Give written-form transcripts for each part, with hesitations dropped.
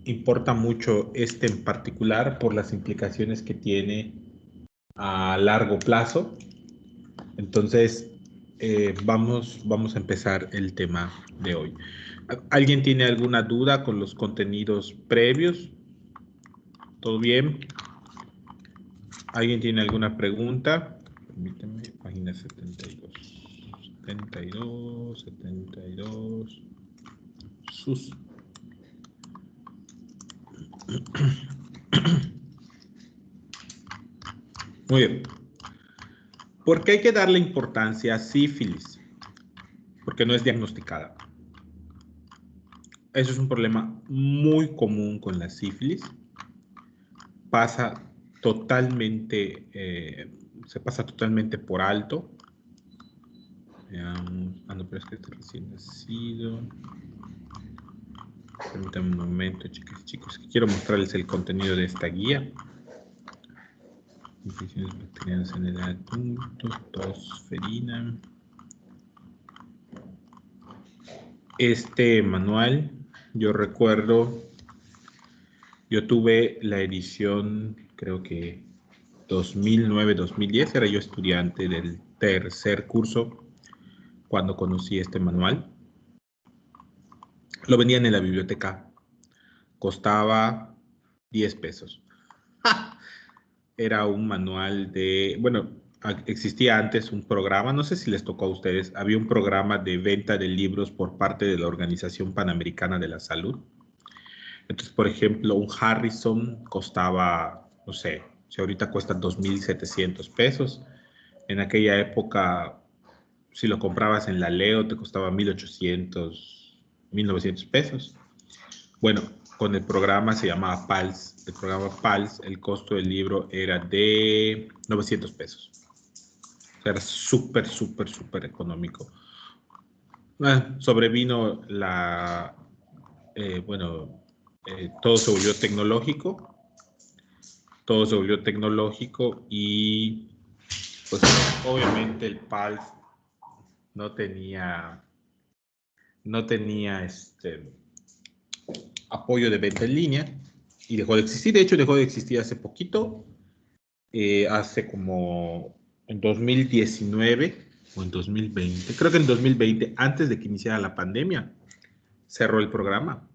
importa mucho este en particular por las implicaciones que tiene a largo plazo. Entonces, vamos a empezar el tema de hoy. ¿Alguien tiene alguna duda con los contenidos previos? ¿Todo bien? ¿Alguien tiene alguna pregunta? Permíteme, página 72. 72. Sus. Muy bien. ¿Por qué hay que darle importancia a sífilis? Porque no es diagnosticada. Eso es un problema muy común con la sífilis. Se pasa totalmente por alto. Veamos. No, pero es que este recién nacido. Permítanme un momento, chicas y chicos, que quiero mostrarles el contenido de esta guía. Infecciones bacterianas en el adulto, tosferina. Este manual, yo recuerdo, yo tuve la edición, creo que 2009-2010, era yo estudiante del tercer curso cuando conocí este manual. Lo vendían en la biblioteca, costaba 10 pesos. Era un manual de, bueno, existía antes un programa, no sé si les tocó a ustedes, había un programa de venta de libros por parte de la Organización Panamericana de la Salud. Entonces, por ejemplo, un Harrison costaba, no sé, si ahorita cuesta 2.700 pesos, en aquella época, si lo comprabas en la Leo, te costaba 1.800, 1.900 pesos. Bueno, con el programa se llamaba PALS. El programa PALS, el costo del libro era de 900 pesos. O sea, era súper, súper, súper económico. Sobrevino todo se volvió tecnológico. Todo se volvió tecnológico y, pues, obviamente el PALS no tenía apoyo de venta en línea y dejó de existir. De hecho, dejó de existir hace poquito, hace como en 2019 o en 2020, creo que en 2020, antes de que iniciara la pandemia, cerró el programa.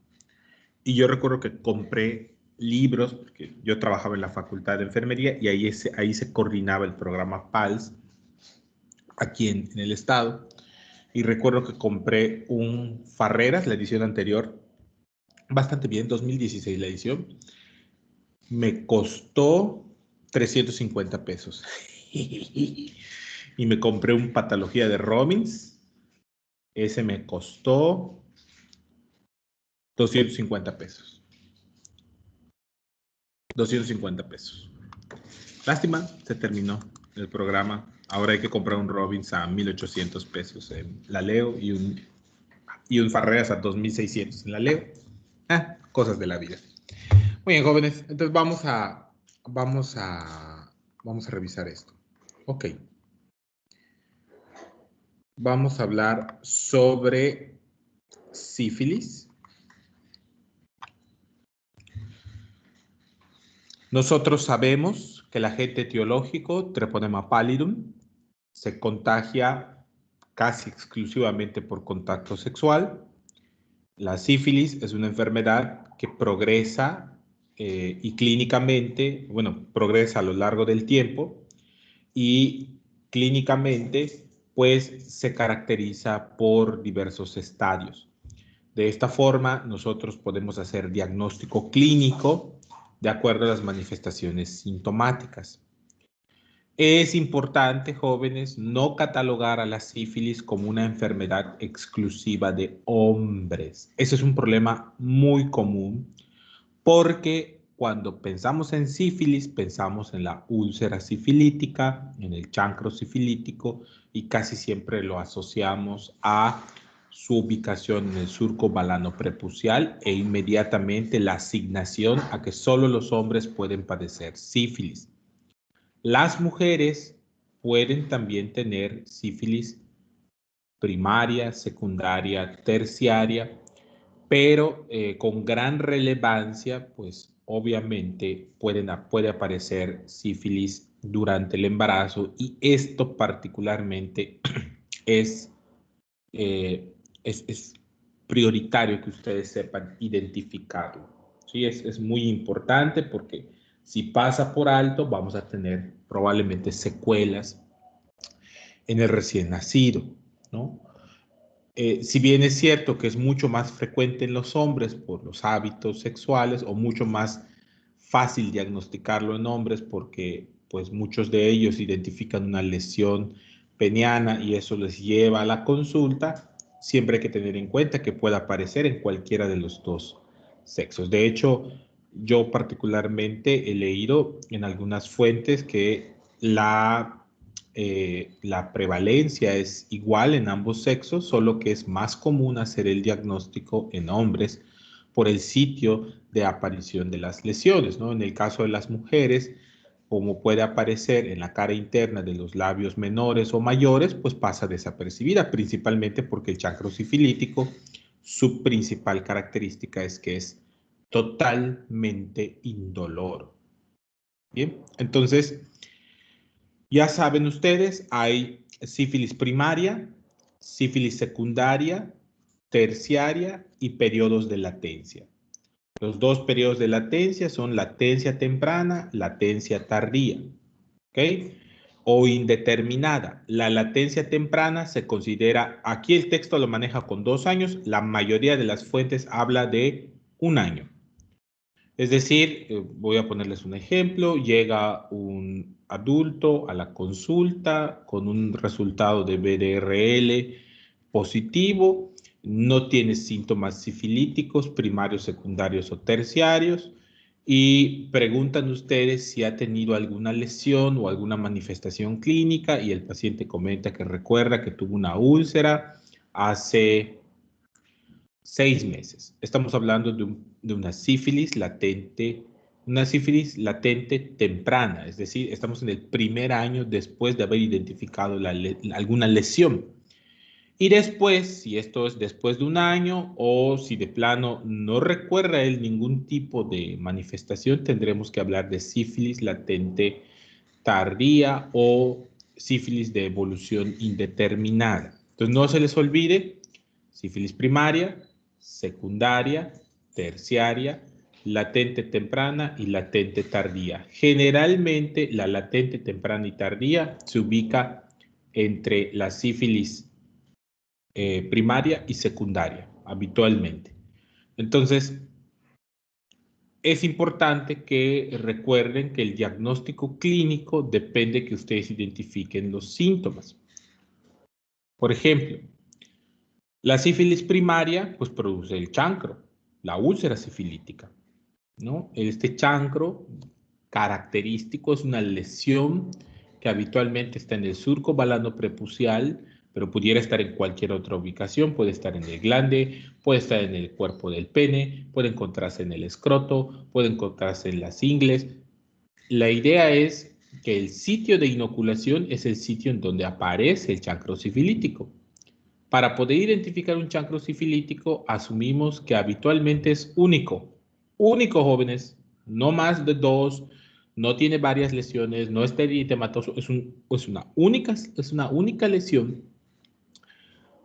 Y yo recuerdo que compré libros, porque yo trabajaba en la facultad de enfermería y ahí se coordinaba el programa PALS aquí en el estado. Y recuerdo que compré un Farreras, la edición anterior, bastante bien, 2016 la edición. Me costó 350 pesos. Y me compré un Patología de Robbins. Ese me costó 250 pesos. 250 pesos. Lástima, se terminó el programa. Ahora hay que comprar un Robbins a 1.800 pesos en la Leo y un Farreras a 2.600 en la Leo. Cosas de la vida. Muy bien, jóvenes. Entonces vamos a revisar esto. Ok. Vamos a hablar sobre sífilis. Nosotros sabemos que el agente etiológico, Treponema pallidum, se contagia casi exclusivamente por contacto sexual. La sífilis es una enfermedad que progresa y clínicamente, bueno, progresa a lo largo del tiempo y clínicamente, pues, se caracteriza por diversos estadios. De esta forma, nosotros podemos hacer diagnóstico clínico de acuerdo a las manifestaciones sintomáticas. Es importante, jóvenes, no catalogar a la sífilis como una enfermedad exclusiva de hombres. Ese es un problema muy común porque cuando pensamos en sífilis, pensamos en la úlcera sifilítica, en el chancro sifilítico y casi siempre lo asociamos a su ubicación en el surco balano prepucial e inmediatamente la asignación a que solo los hombres pueden padecer sífilis. Las mujeres pueden también tener sífilis primaria, secundaria, terciaria, pero con gran relevancia, pues obviamente puede aparecer sífilis durante el embarazo y esto particularmente es, es prioritario que ustedes sepan identificarlo. ¿Sí? Es muy importante porque si pasa por alto vamos a tener probablemente secuelas en el recién nacido, ¿no? Si bien es cierto que es mucho más frecuente en los hombres por los hábitos sexuales o mucho más fácil diagnosticarlo en hombres porque pues muchos de ellos identifican una lesión peniana y eso les lleva a la consulta, siempre hay que tener en cuenta que puede aparecer en cualquiera de los dos sexos. De hecho, yo particularmente he leído en algunas fuentes que la prevalencia es igual en ambos sexos, solo que es más común hacer el diagnóstico en hombres por el sitio de aparición de las lesiones, ¿no? En el caso de las mujeres, como puede aparecer en la cara interna de los labios menores o mayores, pues pasa desapercibida, principalmente porque el chancro sifilítico, su principal característica es que es totalmente indoloro. Bien, entonces, ya saben ustedes, hay sífilis primaria, sífilis secundaria, terciaria y periodos de latencia. Los dos periodos de latencia son latencia temprana, latencia tardía, ¿ok? O indeterminada. La latencia temprana se considera, aquí el texto lo maneja con 2 años, la mayoría de las fuentes habla de 1 año. Es decir, voy a ponerles un ejemplo, llega un adulto a la consulta con un resultado de BDRL positivo, no tiene síntomas sifilíticos primarios, secundarios o terciarios y preguntan ustedes si ha tenido alguna lesión o alguna manifestación clínica y el paciente comenta que recuerda que tuvo una úlcera hace 6 meses. Estamos hablando de una sífilis latente temprana, es decir, estamos en el primer año después de haber identificado alguna lesión. Y después, si esto es después de 1 año o si de plano no recuerda él ningún tipo de manifestación, tendremos que hablar de sífilis latente tardía o sífilis de evolución indeterminada. Entonces, no se les olvide, sífilis primaria, secundaria, terciaria, latente temprana y latente tardía. Generalmente, la latente temprana y tardía se ubica entre la sífilis primaria y secundaria, habitualmente. Entonces, es importante que recuerden que el diagnóstico clínico depende que ustedes identifiquen los síntomas. Por ejemplo, la sífilis primaria pues produce el chancro, la úlcera sifilítica, ¿no? Este chancro característico es una lesión que habitualmente está en el surco balano prepucial, pero pudiera estar en cualquier otra ubicación, puede estar en el glande, puede estar en el cuerpo del pene, puede encontrarse en el escroto, puede encontrarse en las ingles. La idea es que el sitio de inoculación es el sitio en donde aparece el chancro sifilítico. Para poder identificar un chancro sifilítico, asumimos que habitualmente es único. Único, jóvenes, no más de 2, no tiene varias lesiones, no es eritematoso, es una única lesión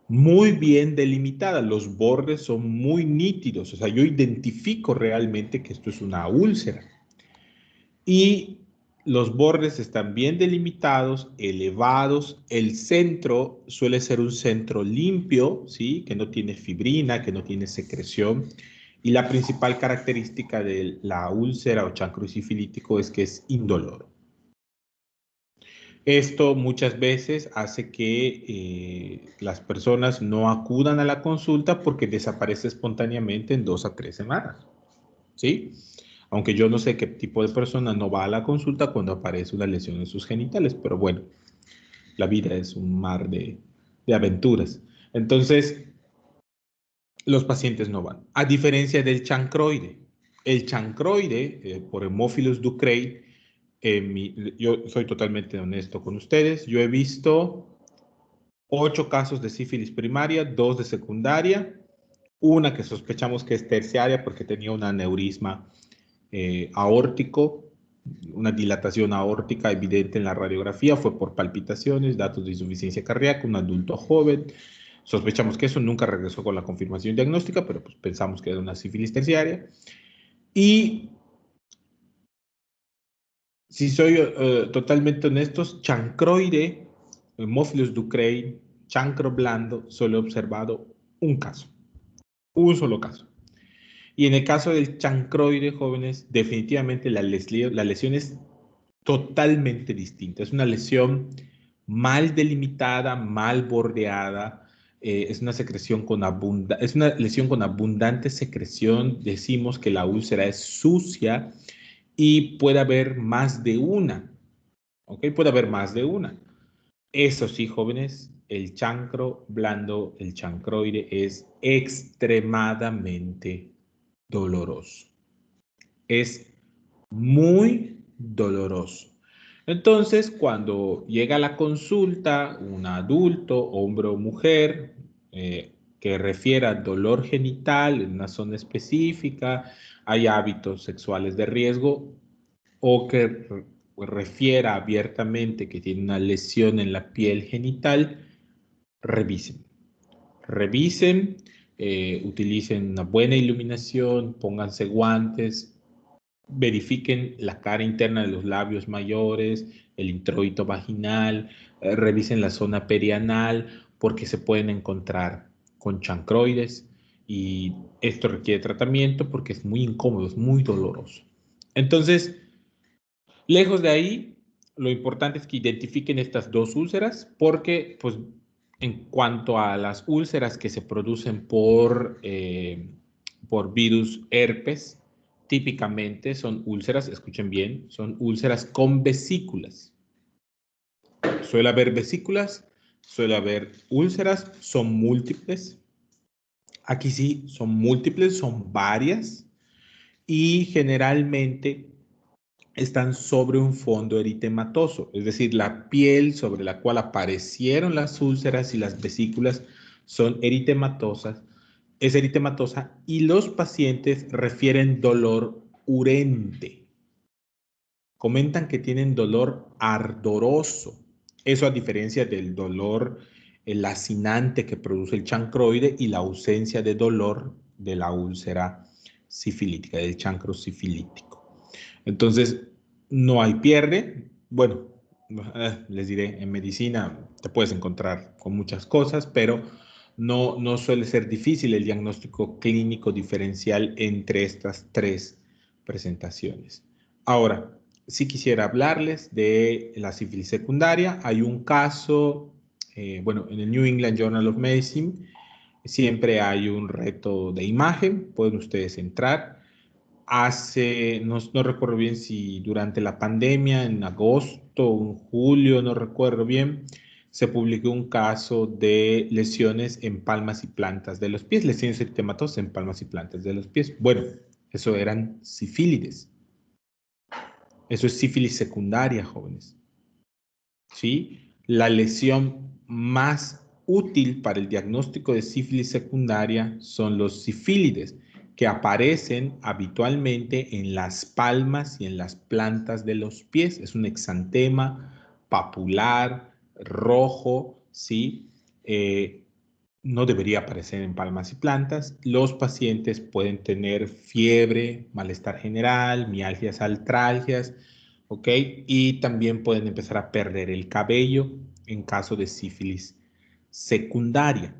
muy bien delimitada. Los bordes son muy nítidos, o sea, yo identifico realmente que esto es una úlcera. Y los bordes están bien delimitados, elevados. El centro suele ser un centro limpio, ¿sí? Que no tiene fibrina, que no tiene secreción. Y la principal característica de la úlcera o chancro sifilítico es que es indoloro. Esto muchas veces hace que las personas no acudan a la consulta porque desaparece espontáneamente en 2 a 3 semanas, ¿sí? Aunque yo no sé qué tipo de persona no va a la consulta cuando aparece una lesión en sus genitales, pero bueno, la vida es un mar de aventuras. Entonces, los pacientes no van. A diferencia del chancroide. El chancroide, por Haemophilus ducreyi, yo soy totalmente honesto con ustedes, yo he visto 8 casos de sífilis primaria, 2 de secundaria, Una que sospechamos que es terciaria porque tenía un aneurisma aórtico, una dilatación aórtica evidente en la radiografía, fue por palpitaciones, datos de insuficiencia cardíaca, un adulto joven. Sospechamos que eso nunca regresó con la confirmación diagnóstica, pero pues pensamos que era una sífilis terciaria. Y si soy totalmente honesto, chancroide, Hemophilus ducreyi, chancro blando, solo he observado un caso, un solo caso. Y en el caso del chancroide, jóvenes, definitivamente la lesión es totalmente distinta. Es una lesión mal delimitada, mal bordeada, es una secreción con es una lesión con abundante secreción. Decimos que la úlcera es sucia y puede haber más de una, ¿ok? Puede haber más de una. Eso sí, jóvenes, el chancro blando, el chancroide es extremadamente doloroso. Es muy doloroso. Entonces, cuando llega a la consulta un adulto, hombre o mujer, que refiera dolor genital en una zona específica, hay hábitos sexuales de riesgo, o que refiera abiertamente que tiene una lesión en la piel genital, revisen. Revisen, utilicen una buena iluminación, pónganse guantes, verifiquen la cara interna de los labios mayores, el introito vaginal, revisen la zona perianal porque se pueden encontrar con chancroides y esto requiere tratamiento porque es muy incómodo, es muy doloroso. Entonces, lejos de ahí, lo importante es que identifiquen estas dos úlceras porque, pues, en cuanto a las úlceras que se producen por virus herpes, típicamente son úlceras, escuchen bien, son úlceras con vesículas. Suele haber vesículas, suele haber úlceras, son múltiples. Aquí sí, son múltiples, son varias y generalmente están sobre un fondo eritematoso, es decir, la piel sobre la cual aparecieron las úlceras y las vesículas son eritematosas, es eritematosa y los pacientes refieren dolor urente. Comentan que tienen dolor ardoroso. Eso a diferencia del dolor lacinante que produce el chancroide y la ausencia de dolor de la úlcera sifilítica, del chancro sifilítico. Entonces, no hay pierde. Bueno, les diré, en medicina te puedes encontrar con muchas cosas, pero no suele ser difícil el diagnóstico clínico diferencial entre estas tres presentaciones. Ahora, sí quisiera hablarles de la sífilis secundaria. Hay un caso, bueno, en el New England Journal of Medicine siempre hay un reto de imagen, pueden ustedes entrar. No recuerdo bien si durante la pandemia, en agosto o en julio, no recuerdo bien, se publicó un caso de lesiones en palmas y plantas de los pies, lesiones eritematosas en palmas y plantas de los pies. Bueno, eso eran sifílides. Eso es sífilis secundaria, jóvenes. ¿Sí? La lesión más útil para el diagnóstico de sífilis secundaria son los sifílides, que aparecen habitualmente en las palmas y en las plantas de los pies. Es un exantema papular, rojo, ¿sí? No debería aparecer en palmas y plantas. Los pacientes pueden tener fiebre, malestar general, mialgias, artralgias, ¿ok? Y también pueden empezar a perder el cabello en caso de sífilis secundaria.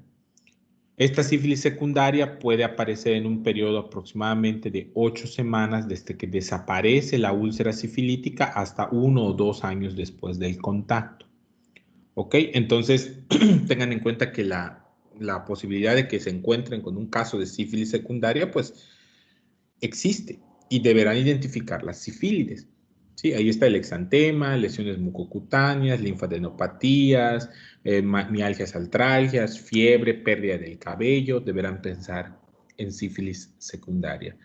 Esta sífilis secundaria puede aparecer en un periodo aproximadamente de 8 semanas desde que desaparece la úlcera sifilítica hasta 1 o 2 años después del contacto. ¿Ok? Entonces, tengan en cuenta que la posibilidad de que se encuentren con un caso de sífilis secundaria, pues existe y deberán identificar las sífilides. Sí, ahí está el exantema, lesiones mucocutáneas, linfadenopatías, mialgias, artralgias, fiebre, pérdida del cabello, deberán pensar en sífilis secundaria.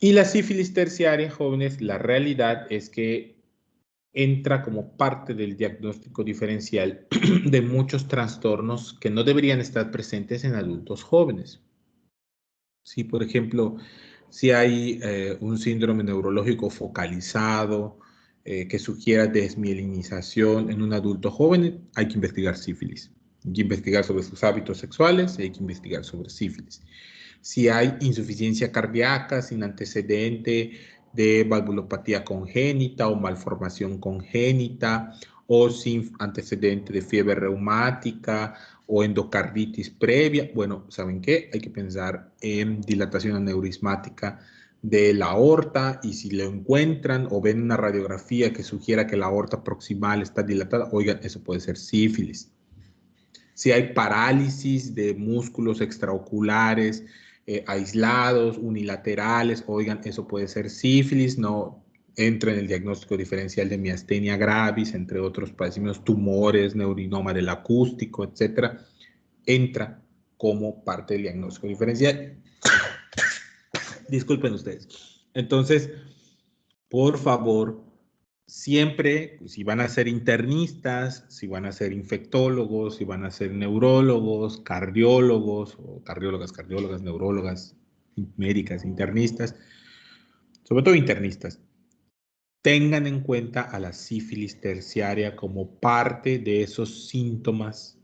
Y la sífilis terciaria, jóvenes, la realidad es que entra como parte del diagnóstico diferencial de muchos trastornos que no deberían estar presentes en adultos jóvenes. Sí, por ejemplo, si hay un síndrome neurológico focalizado que sugiera desmielinización en un adulto joven, hay que investigar sífilis. Hay que investigar sobre sus hábitos sexuales y hay que investigar sobre sífilis. Si hay insuficiencia cardíaca sin antecedente de valvulopatía congénita o malformación congénita, o sin antecedente de fiebre reumática o endocarditis previa, bueno, ¿saben qué? Hay que pensar en dilatación aneurismática de la aorta, y si lo encuentran o ven una radiografía que sugiera que la aorta proximal está dilatada, oigan, eso puede ser sífilis. Si hay parálisis de músculos extraoculares aislados, unilaterales, oigan, eso puede ser sífilis, no entra en el diagnóstico diferencial de miastenia gravis, entre otros padecimientos, tumores, neurinoma del acústico, etcétera, entra como parte del diagnóstico diferencial. Disculpen ustedes. Entonces, por favor, siempre, si van a ser internistas, si van a ser infectólogos, si van a ser neurólogos, cardiólogos, o cardiólogas, neurólogas, médicas, internistas, sobre todo internistas, tengan en cuenta a la sífilis terciaria como parte de esos síntomas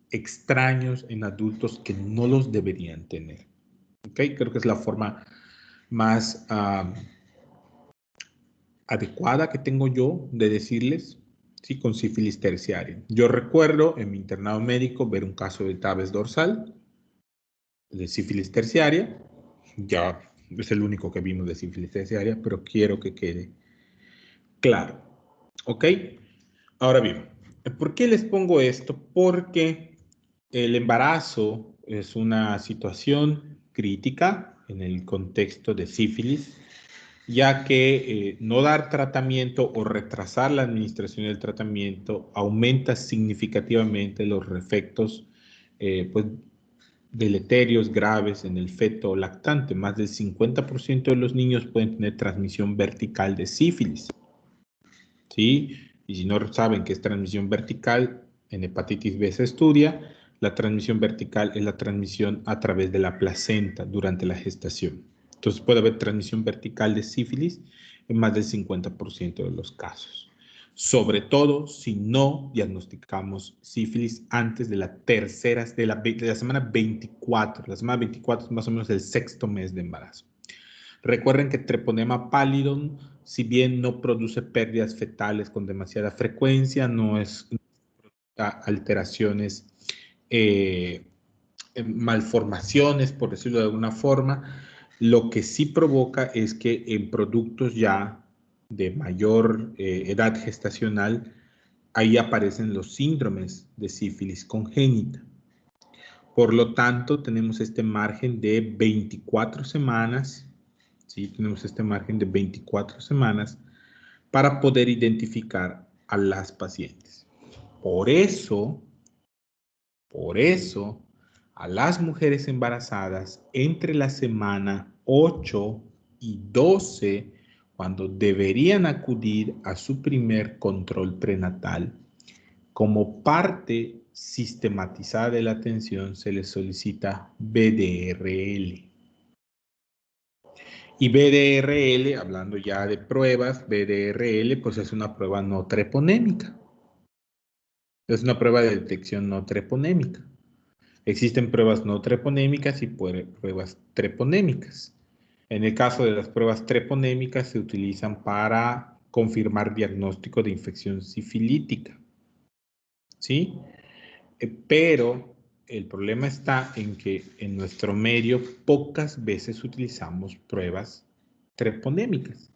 extraños en adultos que no los deberían tener. ¿Okay? Creo que es la forma más adecuada que tengo yo de decirles, sí, con sífilis terciaria. Yo recuerdo en mi internado médico ver un caso de tabes dorsal, de sífilis terciaria. Ya es el único que vimos de sífilis terciaria, pero quiero que quede claro. ¿Ok? Ahora bien, ¿por qué les pongo esto? Porque el embarazo es una situación crítica en el contexto de sífilis, ya que no dar tratamiento o retrasar la administración del tratamiento aumenta significativamente los efectos pues, deleterios graves en el feto lactante. Más del 50% de los niños pueden tener transmisión vertical de sífilis, ¿sí? Y si no saben qué es transmisión vertical, en hepatitis B se estudia. La transmisión vertical es la transmisión a través de la placenta durante la gestación. Entonces puede haber transmisión vertical de sífilis en más del 50% de los casos. Sobre todo si no diagnosticamos sífilis antes de la tercera, de la semana 24. La semana 24 es más o menos el sexto mes de embarazo. Recuerden que Treponema pallidum, si bien no produce pérdidas fetales con demasiada frecuencia, no es alteraciones, malformaciones, por decirlo de alguna forma, lo que sí provoca es que en productos ya de mayor edad gestacional, ahí aparecen los síndromes de sífilis congénita. Por lo tanto, tenemos este margen de 24 semanas, ¿sí? Tenemos este margen de 24 semanas para poder identificar a las pacientes. Por eso, a las mujeres embarazadas entre la semana 8 y 12, cuando deberían acudir a su primer control prenatal, como parte sistematizada de la atención, se les solicita BDRL. Y BDRL, hablando ya de pruebas, BDRL pues es una prueba no treponémica. Es una prueba de detección no treponémica. Existen pruebas no treponémicas y pruebas treponémicas. En el caso de las pruebas treponémicas se utilizan para confirmar diagnóstico de infección sifilítica, ¿sí? Pero el problema está en que en nuestro medio pocas veces utilizamos pruebas treponémicas.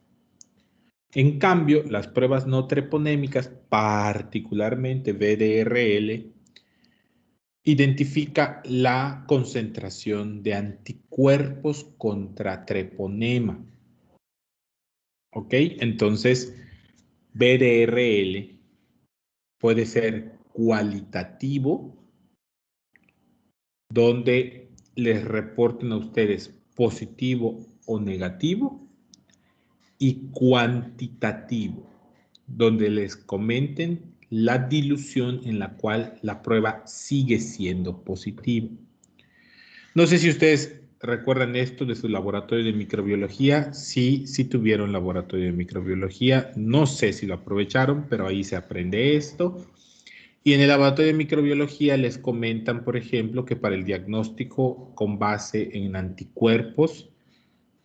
En cambio, las pruebas no treponémicas, particularmente BDRL, identifica la concentración de anticuerpos contra treponema. ¿Ok? Entonces, BDRL puede ser cualitativo, donde les reporten a ustedes positivo o negativo, y cuantitativo, donde les comenten la dilución en la cual la prueba sigue siendo positiva. No sé si ustedes recuerdan esto de su laboratorio de microbiología. Sí, sí tuvieron laboratorio de microbiología. No sé si lo aprovecharon, pero ahí se aprende esto. Y en el laboratorio de microbiología les comentan, por ejemplo, que para el diagnóstico con base en anticuerpos,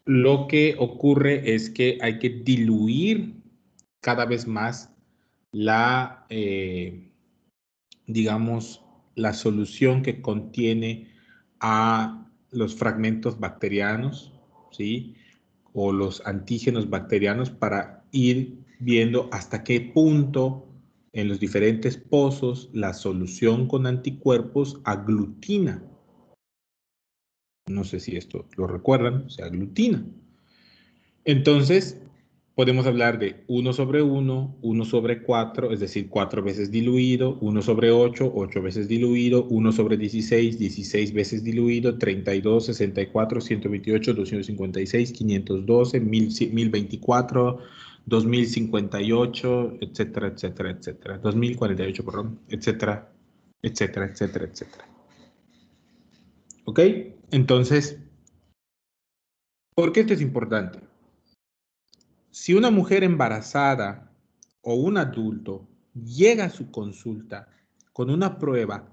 lo que ocurre es que hay que diluir cada vez más la, digamos, la solución que contiene a los fragmentos bacterianos, ¿sí? O los antígenos bacterianos para ir viendo hasta qué punto en los diferentes pozos la solución con anticuerpos aglutina. No sé si esto lo recuerdan, se aglutina. Entonces, podemos hablar de 1 sobre 1, 1 sobre 4, es decir, 4 veces diluido, 1 sobre 8, 8 veces diluido, 1 sobre 16, 16 veces diluido, 32, 64, 128, 256, 512, 1024, 2058, etcétera, etcétera, etcétera. 2048, perdón, etcétera, etcétera, etcétera, etcétera. ¿Ok? Entonces, ¿por qué esto es importante? Si una mujer embarazada o un adulto llega a su consulta con una prueba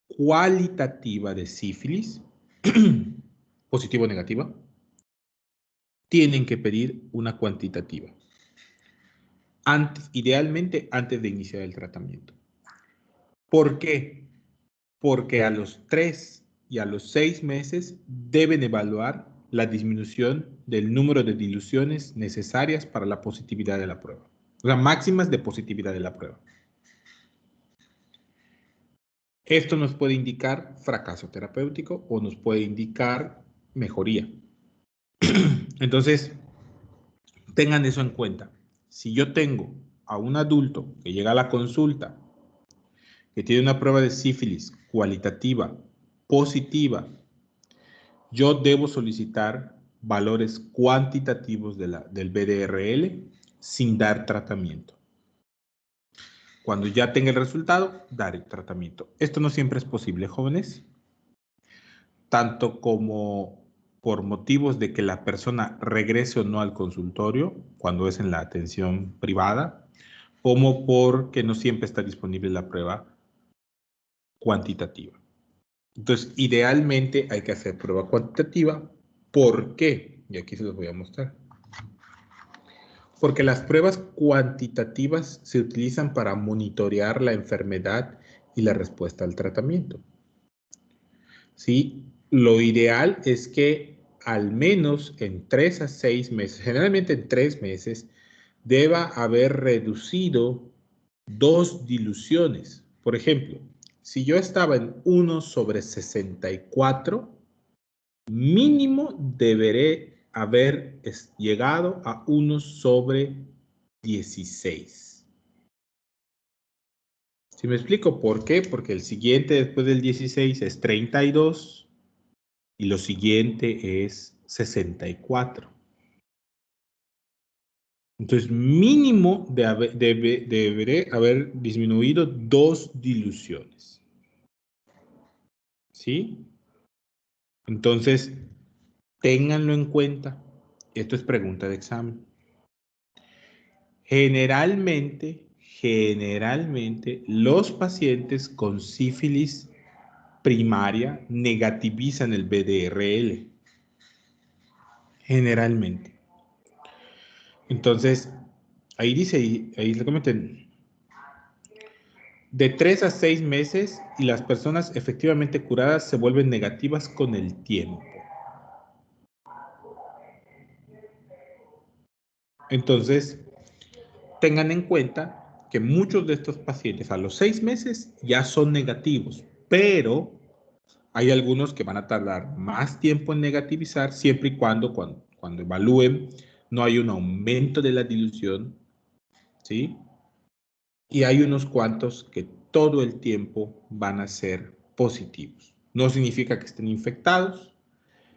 cualitativa de sífilis, positiva o negativa, tienen que pedir una cuantitativa. Idealmente antes de iniciar el tratamiento. ¿Por qué? Porque a los 3 y a los 6 meses deben evaluar la disminución del número de diluciones necesarias para la positividad de la prueba. O sea, máximas de positividad de la prueba. Esto nos puede indicar fracaso terapéutico o nos puede indicar mejoría. Entonces, tengan eso en cuenta. Si yo tengo a un adulto que llega a la consulta, que tiene una prueba de sífilis cualitativa positiva, yo debo solicitar valores cuantitativos del BDRL sin dar tratamiento. Cuando ya tenga el resultado, dar el tratamiento. Esto no siempre es posible, jóvenes. Tanto como por motivos de que la persona regrese o no al consultorio, cuando es en la atención privada, como porque no siempre está disponible la prueba cuantitativa. Entonces, idealmente hay que hacer prueba cuantitativa. ¿Por qué? Y aquí se los voy a mostrar. Porque las pruebas cuantitativas se utilizan para monitorear la enfermedad y la respuesta al tratamiento. ¿Sí? Lo ideal es que al menos en 3 a 6 meses, generalmente en 3 meses, deba haber reducido 2 diluciones. Por ejemplo, si yo estaba en 1 sobre 64, mínimo deberé haber llegado a 1 sobre 16. ¿Sí me explico por qué? Porque el siguiente después del 16 es 32 y lo siguiente es 64. Entonces, mínimo deberé haber disminuido 2 diluciones. ¿Sí? Entonces, ténganlo en cuenta. Esto es pregunta de examen. Generalmente, los pacientes con sífilis primaria negativizan el BDRL. Generalmente. Entonces, ahí dice, ahí le comenten, de 3 a 6 meses y las personas efectivamente curadas se vuelven negativas con el tiempo. Entonces, tengan en cuenta que muchos de estos pacientes a los 6 meses ya son negativos, pero hay algunos que van a tardar más tiempo en negativizar siempre y cuando evalúen no hay un aumento de la dilución, ¿sí? Y hay unos cuantos que todo el tiempo van a ser positivos. No significa que estén infectados.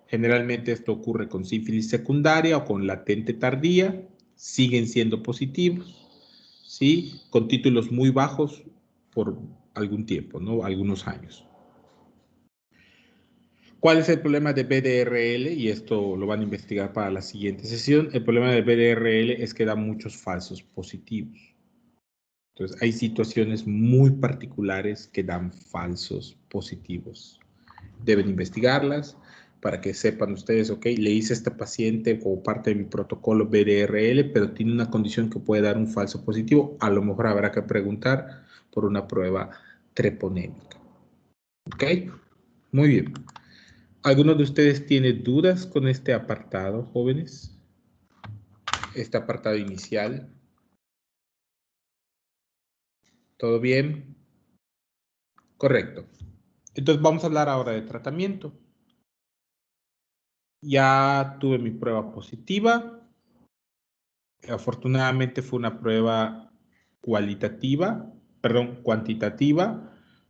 Generalmente esto ocurre con sífilis secundaria o con latente tardía. Siguen siendo positivos, ¿sí? Con títulos muy bajos por algún tiempo, ¿no? Algunos años. ¿Cuál es el problema de BDRL? Y esto lo van a investigar para la siguiente sesión. El problema de BDRL es que da muchos falsos positivos. Entonces, hay situaciones muy particulares que dan falsos positivos. Deben investigarlas para que sepan ustedes, ok, le hice a esta paciente como parte de mi protocolo BDRL, pero tiene una condición que puede dar un falso positivo. A lo mejor habrá que preguntar por una prueba treponémica. Ok, muy bien. ¿Alguno de ustedes tiene dudas con este apartado, jóvenes? Este apartado inicial. ¿Todo bien? Correcto. Entonces vamos a hablar ahora de tratamiento. Ya tuve mi prueba positiva. Afortunadamente fue una prueba cuantitativa.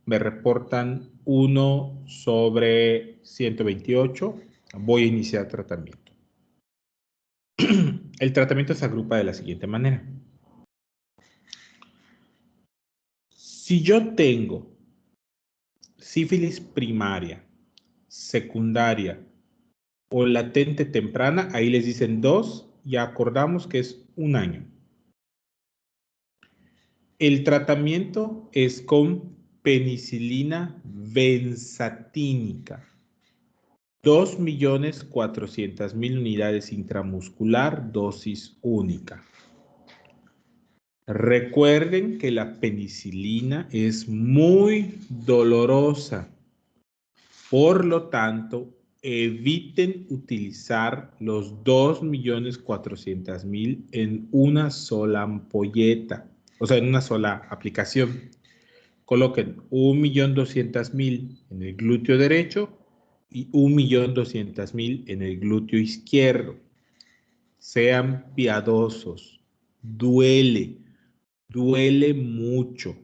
Me reportan 1/128. Voy a iniciar tratamiento. El tratamiento se agrupa de la siguiente manera. Si yo tengo sífilis primaria, secundaria o latente temprana, ahí les dicen 2, ya acordamos que es 1 año. El tratamiento es con penicilina benzatínica. 2.400.000 unidades intramuscular, dosis única. Recuerden que la penicilina es muy dolorosa. Por lo tanto, eviten utilizar los 2.400.000 en una sola ampolleta, o sea, en una sola aplicación. Coloquen 1.200.000 en el glúteo derecho y 1.200.000 en el glúteo izquierdo. Sean piadosos. Duele mucho.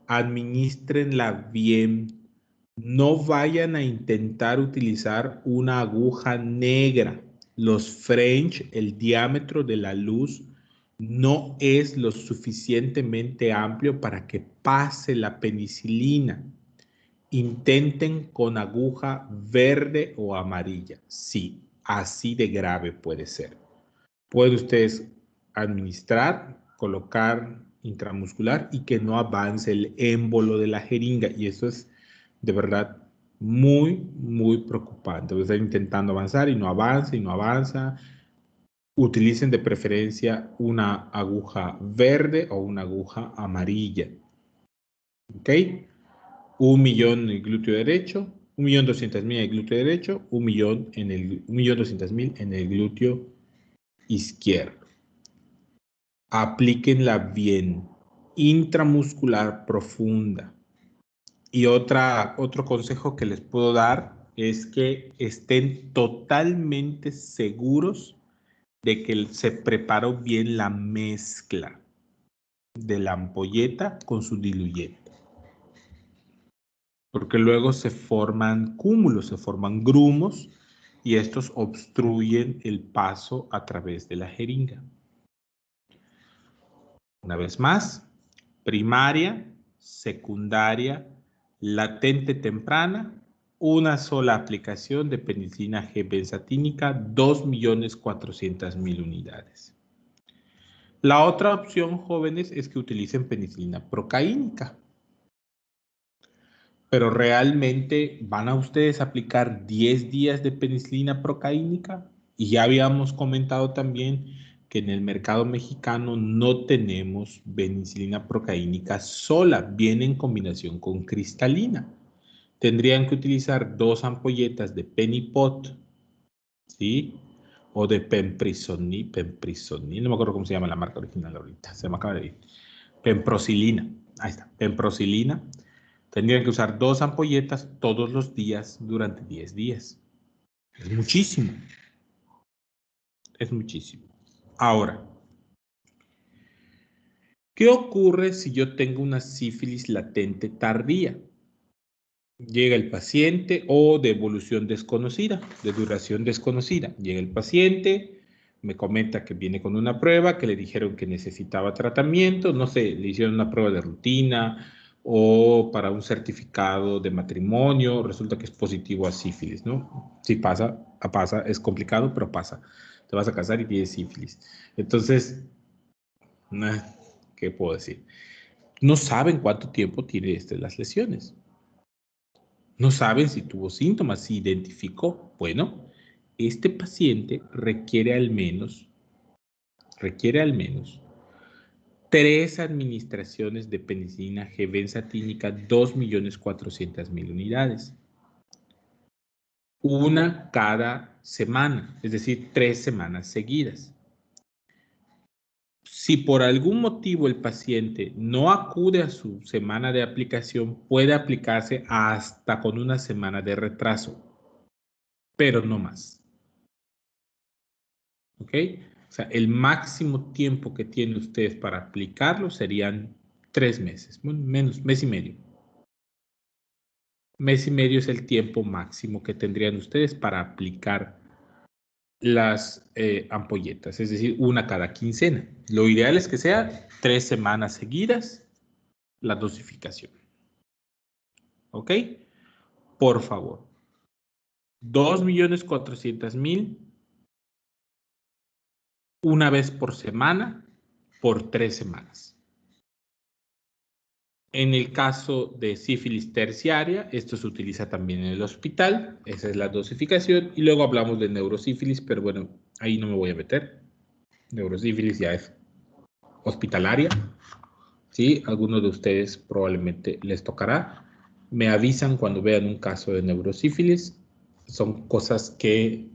Administrenla bien. No vayan a intentar utilizar una aguja negra. Los French, el diámetro de la luz no es lo suficientemente amplio para que pase la penicilina. Intenten con aguja verde o amarilla. Sí, así de grave puede ser. Pueden ustedes administrar, colocar intramuscular y que no avance el émbolo de la jeringa. Y eso es de verdad muy preocupante. Están intentando avanzar y no avanza y no avanza. Utilicen de preferencia una aguja verde o una aguja amarilla. ¿Ok? 1.000.000 en el glúteo derecho, 1.200.000 en el glúteo derecho, 1.200.000 en el glúteo izquierdo. Aplíquenla bien, intramuscular profunda. Y otro consejo que les puedo dar es que estén totalmente seguros de que se preparó bien la mezcla de la ampolleta con su diluyente. Porque luego se forman cúmulos, se forman grumos y estos obstruyen el paso a través de la jeringa. Una vez más, primaria, secundaria, latente temprana, una sola aplicación de penicilina G benzatínica, 2.400.000 unidades. La otra opción, jóvenes, es que utilicen penicilina procaínica. Pero realmente van a ustedes aplicar 10 días de penicilina procaínica. Y ya habíamos comentado también que en el mercado mexicano no tenemos penicilina procaínica sola, viene en combinación con cristalina. Tendrían que utilizar 2 ampolletas de Penipot, ¿sí? O de Pemprisoni, no me acuerdo cómo se llama la marca original ahorita, se me acaba de ir. Pemprocilina, ahí está, pemprocilina. Tendrían que usar 2 ampolletas todos los días durante 10 días. Es muchísimo. Es muchísimo. Ahora, ¿qué ocurre si yo tengo una sífilis latente tardía? Llega el paciente o de evolución desconocida, de duración desconocida. Llega el paciente, me comenta que viene con una prueba, que le dijeron que necesitaba tratamiento, no sé, le hicieron una prueba de rutina o para un certificado de matrimonio, resulta que es positivo a sífilis, ¿no? Sí pasa, es complicado, pero pasa. Te vas a casar y tienes sífilis. Entonces, ¿qué puedo decir? No saben cuánto tiempo tiene las lesiones. No saben si tuvo síntomas, si identificó. Bueno, este paciente requiere al menos 3 administraciones de penicilina G benzatínica, 2.400.000 unidades. Una cada semana, es decir, 3 semanas seguidas. Si por algún motivo el paciente no acude a su semana de aplicación, puede aplicarse hasta con una semana de retraso, pero no más. ¿Ok? O sea, el máximo tiempo que tiene usted para aplicarlo serían 3 meses, bueno, menos, mes y medio. Mes y medio es el tiempo máximo que tendrían ustedes para aplicar las ampolletas, es decir, una cada quincena. Lo ideal es que sea 3 semanas seguidas la dosificación. ¿Ok? Por favor. 2.400.000 una vez por semana por 3 semanas. En el caso de sífilis terciaria, esto se utiliza también en el hospital, esa es la dosificación, y luego hablamos de neurosífilis, pero bueno, ahí no me voy a meter. Neurosífilis ya es hospitalaria, ¿sí? Algunos de ustedes probablemente les tocará. Me avisan cuando vean un caso de neurosífilis, son cosas que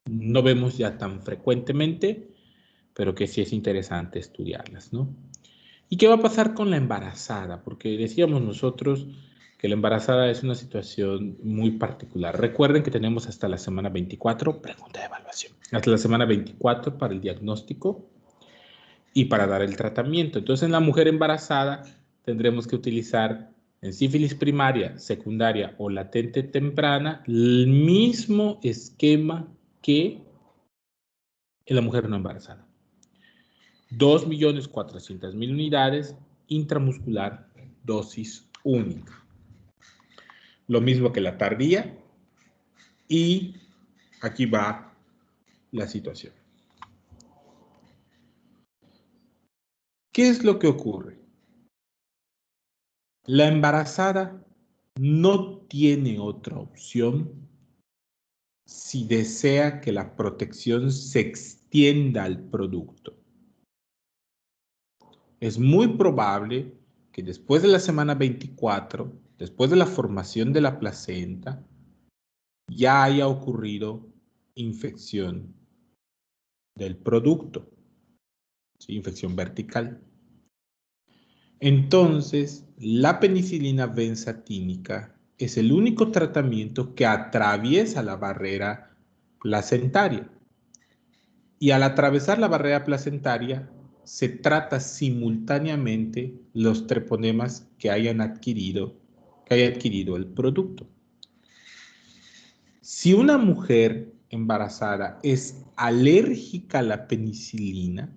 no vemos ya tan frecuentemente, pero que sí es interesante estudiarlas, ¿no? ¿Y qué va a pasar con la embarazada? Porque decíamos nosotros que la embarazada es una situación muy particular. Recuerden que tenemos hasta la semana 24, pregunta de evaluación, hasta la semana 24 para el diagnóstico y para dar el tratamiento. Entonces, en la mujer embarazada tendremos que utilizar en sífilis primaria, secundaria o latente temprana el mismo esquema que en la mujer no embarazada. 2.400.000 unidades intramuscular, dosis única. Lo mismo que la tardía. Y aquí va la situación. ¿Qué es lo que ocurre? La embarazada no tiene otra opción si desea que la protección se extienda al producto. Es muy probable que después de la semana 24, después de la formación de la placenta, ya haya ocurrido infección del producto, ¿sí? Infección vertical. Entonces, la penicilina benzatínica es el único tratamiento que atraviesa la barrera placentaria. Y al atravesar la barrera placentaria, se trata simultáneamente los treponemas que haya adquirido el producto. Si una mujer embarazada es alérgica a la penicilina,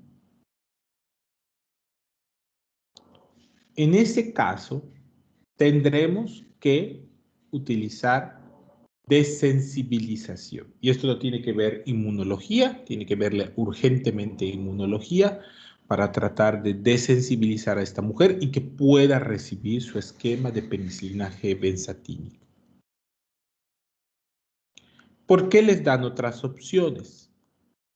en ese caso tendremos que utilizar desensibilización. Y esto lo tiene que ver inmunología, tiene que verle urgentemente inmunología para tratar de desensibilizar a esta mujer y que pueda recibir su esquema de penicilina G benzatínica. ¿Por qué les dan otras opciones?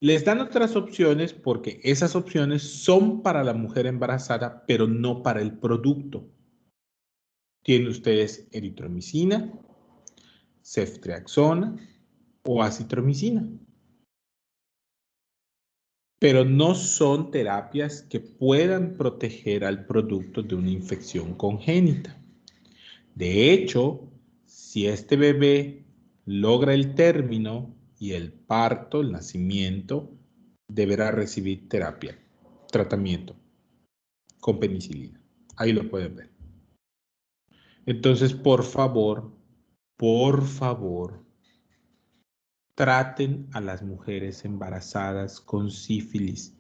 Les dan otras opciones porque esas opciones son para la mujer embarazada, pero no para el producto. Tienen ustedes eritromicina, ceftriaxona o acitromicina. Pero no son terapias que puedan proteger al producto de una infección congénita. De hecho, si este bebé logra el término y el parto, el nacimiento, deberá recibir tratamiento con penicilina. Ahí lo pueden ver. Entonces, por favor, traten a las mujeres embarazadas con sífilis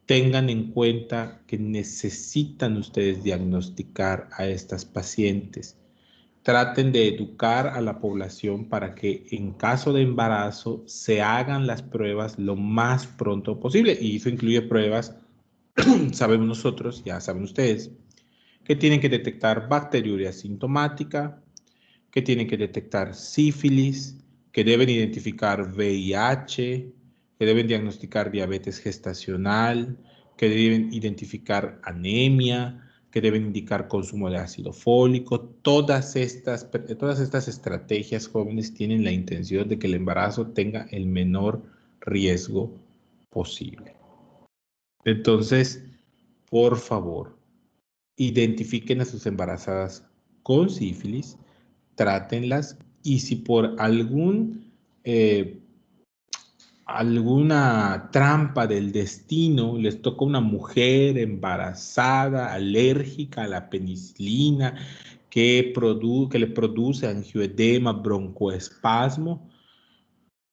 tengan en cuenta que necesitan ustedes diagnosticar a estas pacientes. Traten de educar a la población para que en caso de embarazo se hagan las pruebas lo más pronto posible. Y eso incluye pruebas, sabemos nosotros, ya saben ustedes, que tienen que detectar bacteriuria asintomática, que tienen que detectar sífilis, que deben identificar VIH, que deben diagnosticar diabetes gestacional, que deben identificar anemia, que deben indicar consumo de ácido fólico. Todas estas estrategias jóvenes tienen la intención de que el embarazo tenga el menor riesgo posible. Entonces, por favor, identifiquen a sus embarazadas con sífilis, trátenlas y si por alguna trampa del destino les toca una mujer embarazada, alérgica a la penicilina, que le produce angioedema, broncoespasmo,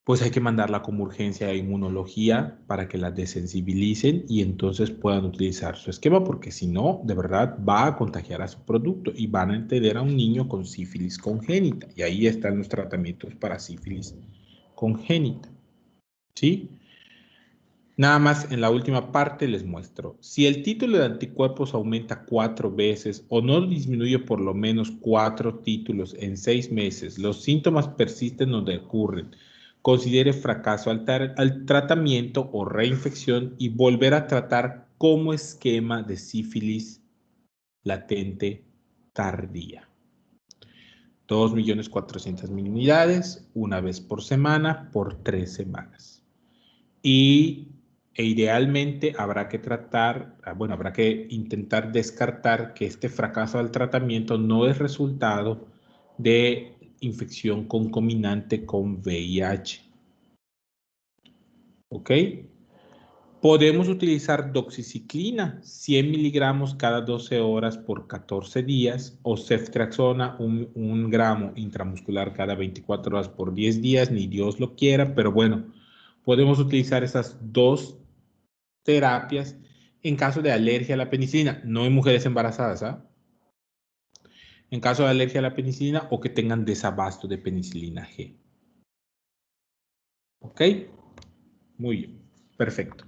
pues hay que mandarla como urgencia a inmunología para que la desensibilicen y entonces puedan utilizar su esquema, porque si no, de verdad va a contagiar a su producto y van a tener a un niño con sífilis congénita. Y ahí están los tratamientos para sífilis congénita. ¿Sí? Nada más en la última parte les muestro. Si el título de anticuerpos aumenta 4 veces o no disminuye por lo menos 4 títulos en 6 meses, los síntomas persisten donde ocurren. Considere fracaso al tratamiento o reinfección y volver a tratar como esquema de sífilis latente tardía. 2.400.000 unidades, una vez por semana, por 3 semanas. E idealmente habrá que habrá que intentar descartar que este fracaso del tratamiento no es resultado de infección concomitante con VIH. ¿Ok? Podemos utilizar doxiciclina, 100 miligramos cada 12 horas por 14 días, o ceftriaxona, 1 gramo intramuscular cada 24 horas por 10 días, ni Dios lo quiera, pero bueno, podemos utilizar esas dos terapias en caso de alergia a la penicilina, no en mujeres embarazadas, ¿ah? En caso de alergia a la penicilina o que tengan desabasto de penicilina G. ¿Ok? Muy bien, perfecto.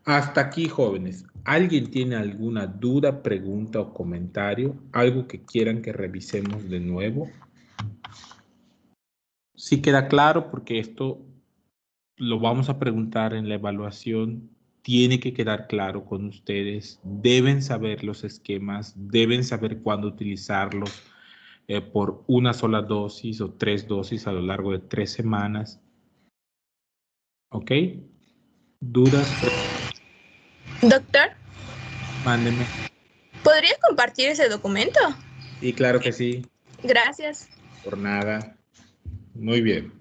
Hasta aquí, jóvenes. ¿Alguien tiene alguna duda, pregunta o comentario? ¿Algo que quieran que revisemos de nuevo? Sí queda claro porque esto lo vamos a preguntar en la evaluación. Tiene que quedar claro con ustedes. Deben saber los esquemas, deben saber cuándo utilizarlos por una sola dosis o 3 dosis a lo largo de 3 semanas. ¿Ok? ¿Dudas? Doctor, Mándeme. ¿podría compartir ese documento? Sí, claro que sí. Gracias. Por nada. Muy bien.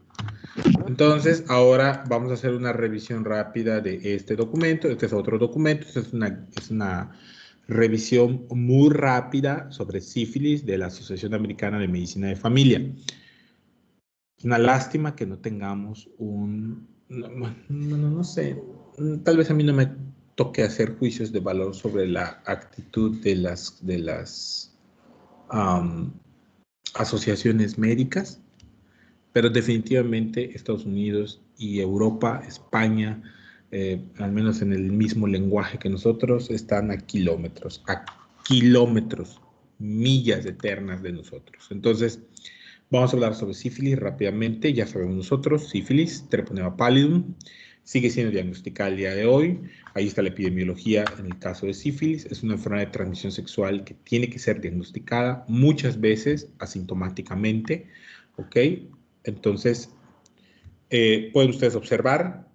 Entonces, ahora vamos a hacer una revisión rápida de este documento. Este es otro documento. Esta es una revisión muy rápida sobre sífilis de la Asociación Americana de Medicina de Familia. Es una lástima que no tengamos no sé, tal vez a mí no me toque hacer juicios de valor sobre la actitud de las asociaciones médicas, pero definitivamente Estados Unidos y Europa, España, al menos en el mismo lenguaje que nosotros, están a kilómetros, millas eternas de nosotros. Entonces, vamos a hablar sobre sífilis rápidamente. Ya sabemos nosotros, sífilis, Treponema pallidum, sigue siendo diagnosticada el día de hoy. Ahí está la epidemiología en el caso de sífilis. Es una enfermedad de transmisión sexual que tiene que ser diagnosticada muchas veces asintomáticamente. ¿Ok? Entonces, pueden ustedes observar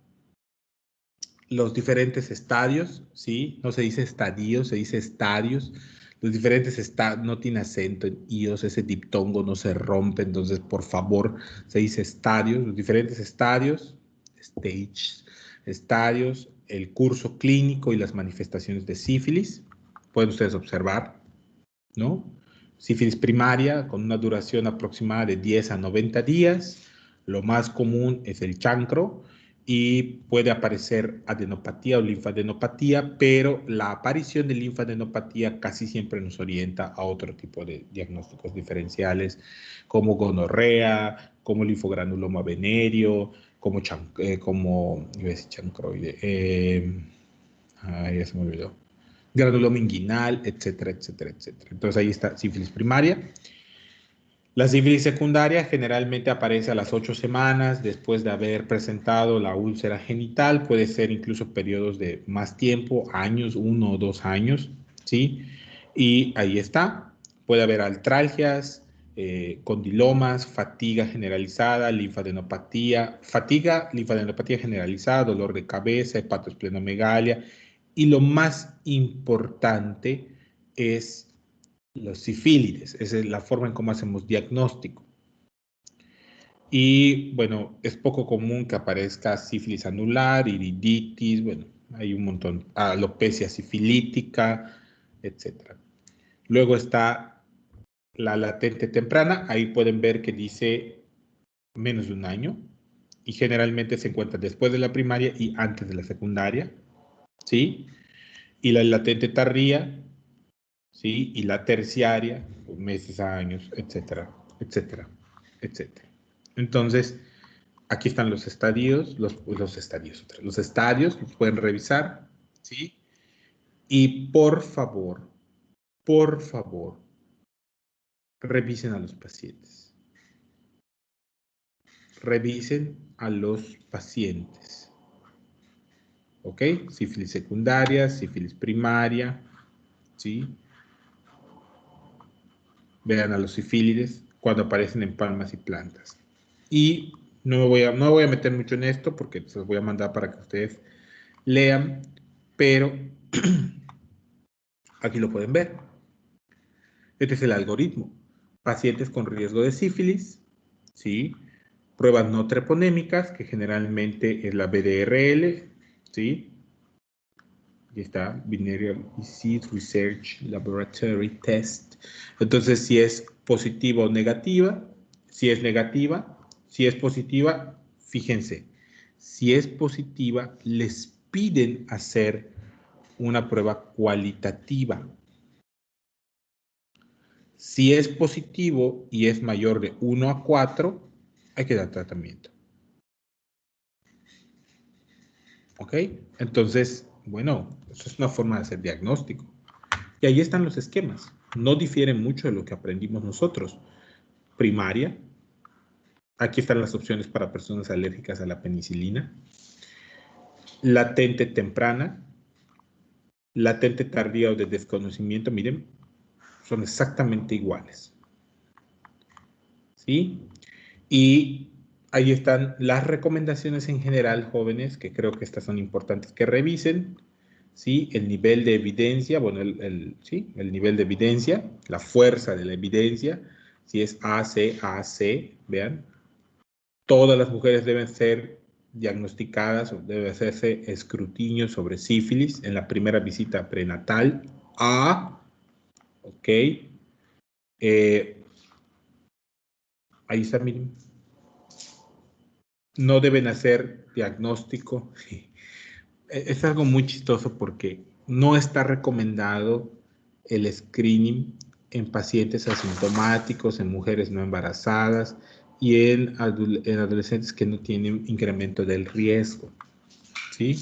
los diferentes estadios, ¿sí? No se dice estadios, se dice estadios. Los diferentes estadios, no tiene acento en ios, ese diptongo no se rompe, entonces, por favor, se dice estadios, los diferentes estadios, estadios, el curso clínico y las manifestaciones de sífilis. Pueden ustedes observar, ¿no? Sífilis primaria con una duración aproximada de 10 a 90 días. Lo más común es el chancro y puede aparecer adenopatía o linfadenopatía, pero la aparición de linfadenopatía casi siempre nos orienta a otro tipo de diagnósticos diferenciales, como gonorrea, como linfogranuloma venéreo, como iba a decir chancroide, ya se me olvidó, granuloma inguinal, etcétera, etcétera, etcétera. Entonces ahí está sífilis primaria. La sífilis secundaria generalmente aparece a las 8 semanas después de haber presentado la úlcera genital. Puede ser incluso periodos de más tiempo, años, 1 o 2 años, ¿sí? Y ahí está. Puede haber artralgias, condilomas, fatiga generalizada, linfadenopatía, linfadenopatía generalizada, dolor de cabeza, hepatosplenomegalia. Y lo más importante es los sifílides, esa es la forma en cómo hacemos diagnóstico. Y bueno, es poco común que aparezca sífilis anular, iriditis, bueno, hay un montón, alopecia sifilítica, etc. Luego está la latente temprana, ahí pueden ver que dice menos de un año y generalmente se encuentra después de la primaria y antes de la secundaria, ¿sí? Y la latente tardía, ¿sí? Y la terciaria, meses, años, etcétera, etcétera, etcétera. Entonces, aquí están los estadios, los estadios, los pueden revisar, ¿sí? Y por favor, revisen a los pacientes. Revisen a los pacientes. ¿Ok? Sífilis secundaria, sífilis primaria, ¿sí? Vean a los sifílides cuando aparecen en palmas y plantas. Y no voy a meter mucho en esto porque se los voy a mandar para que ustedes lean, pero aquí lo pueden ver. Este es el algoritmo. Pacientes con riesgo de sífilis, ¿sí? Pruebas no treponémicas, que generalmente es la BDRL, ¿sí? Aquí está, Venereal Disease Research Laboratory Test. Entonces, si es positiva o negativa, si es negativa, si es positiva, fíjense, si es positiva, les piden hacer una prueba cualitativa. Si es positivo y es mayor de 1 a 4, hay que dar tratamiento. ¿Ok? Entonces, bueno, eso es una forma de hacer diagnóstico. Y ahí están los esquemas. No difieren mucho de lo que aprendimos nosotros. Primaria. Aquí están las opciones para personas alérgicas a la penicilina. Latente temprana. Latente tardía o de desconocimiento. Miren, son exactamente iguales. ¿Sí? Y ahí están las recomendaciones en general, jóvenes, que creo que estas son importantes que revisen. ¿Sí? El nivel de evidencia, bueno, ¿sí? El nivel de evidencia, la fuerza de la evidencia, si es AC, AC, vean, todas las mujeres deben ser diagnosticadas o debe hacerse escrutinio sobre sífilis en la primera visita prenatal. A, ok, ahí está, miren, no deben hacer diagnóstico. Es algo muy chistoso porque no está recomendado el screening en pacientes asintomáticos, en mujeres no embarazadas y en adolescentes que no tienen incremento del riesgo, ¿sí?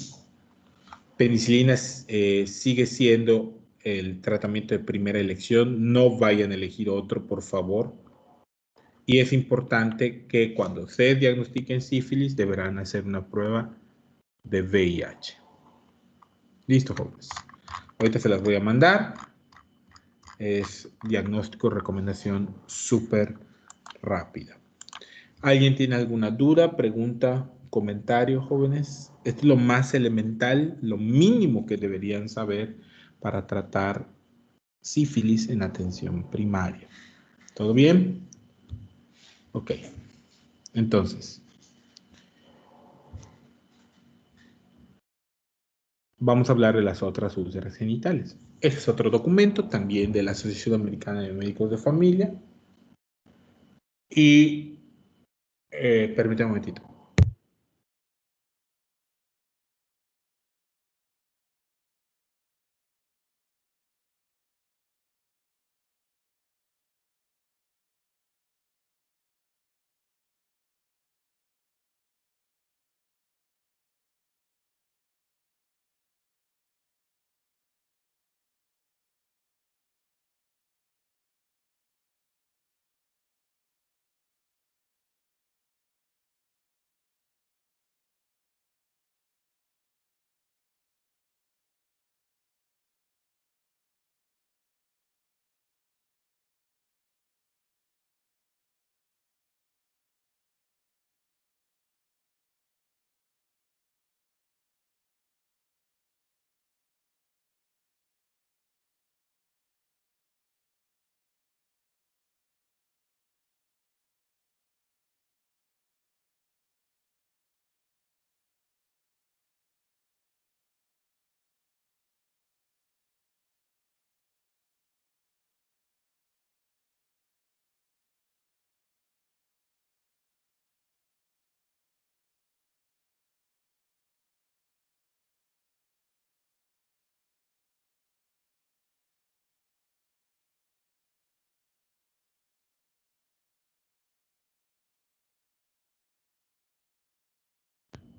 Penicilina sigue siendo el tratamiento de primera elección. No vayan a elegir otro, por favor. Y es importante que cuando se diagnostiquen sífilis deberán hacer una prueba de VIH. Listo, jóvenes. Ahorita se las voy a mandar. Es diagnóstico, recomendación súper rápida. ¿Alguien tiene alguna duda, pregunta, comentario, jóvenes? Esto es lo más elemental, lo mínimo que deberían saber para tratar sífilis en atención primaria. ¿Todo bien? Ok. Entonces, vamos a hablar de las otras úlceras genitales. Este es otro documento también de la Asociación Americana de Médicos de Familia. Y permítame un momentito.